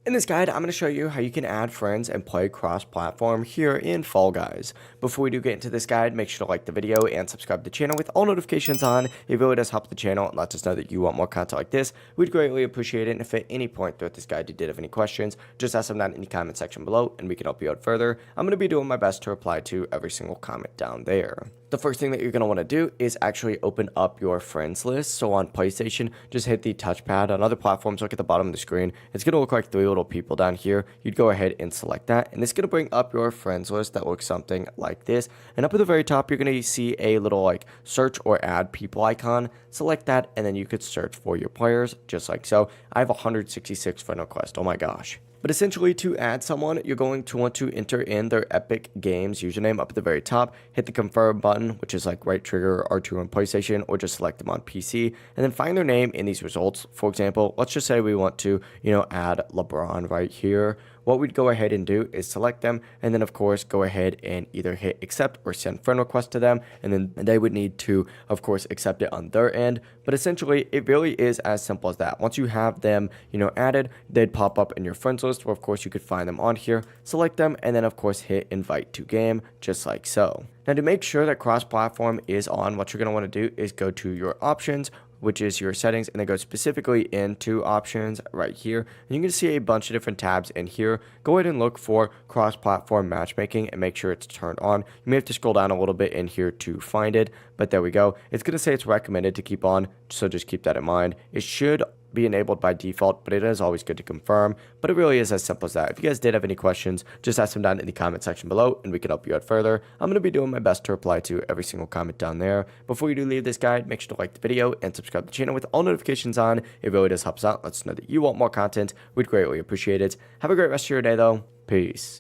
In this guide, I'm going to show you how you can add friends and play cross-platform here in Fall Guys. Before we do get into this guide, make sure to like the video and subscribe to the channel with all notifications on. It really does help the channel and lets us know that you want more content like this. We'd greatly appreciate it, and if at any point throughout this guide you did have any questions, just ask them down in the comment section below and we can help you out further. I'm going to be doing my best to reply to every single comment down there. The first thing that you're going to want to do is actually open up your friends list. So on PlayStation, just hit the touchpad. On other platforms, look at the bottom of the screen. It's going to look like three little people down here. You'd go ahead and select that, and it's going to bring up your friends list that looks something like this. And up at the very top, you're going to see a little like search or add people icon. Select that, and then you could search for your players just like so. I have 166 friend requests. Oh my gosh. But essentially, to add someone, you're going to want to enter in their Epic Games username up at the very top, hit the confirm button, which is like right trigger R2 on PlayStation, or just select them on PC, and then find their name in these results. For example, let's just say we want to, add LeBron right here. What we'd go ahead and do is select them, and then of course go ahead and either hit accept or send friend request to them, and then they would need to of course accept it on their end. But essentially it really is as simple as that. Once you have them added, they'd pop up in your friends list, where of course you could find them on here, select them, and then of course hit invite to game just like so. Now, to make sure that cross-platform is on, what you're going to want to do is go to your options, which is your settings, and then go specifically into options right here. And you can see a bunch of different tabs in here. Go ahead and look for cross-platform matchmaking and make sure it's turned on. You may have to scroll down a little bit in here to find it, but there we go. It's going to say it's recommended to keep on, so just keep that in mind. It should be enabled by default, but it is always good to confirm. But it really is as simple as that. If you guys did have any questions, just ask them down in the comment section below and we can help you out further. I'm going to be doing my best to reply to every single comment down there. Before you do leave this guide, make sure to like the video and subscribe to the channel with all notifications on. It really does help us out. Let us know that you want more content. We'd greatly appreciate it. Have a great rest of your day though. Peace.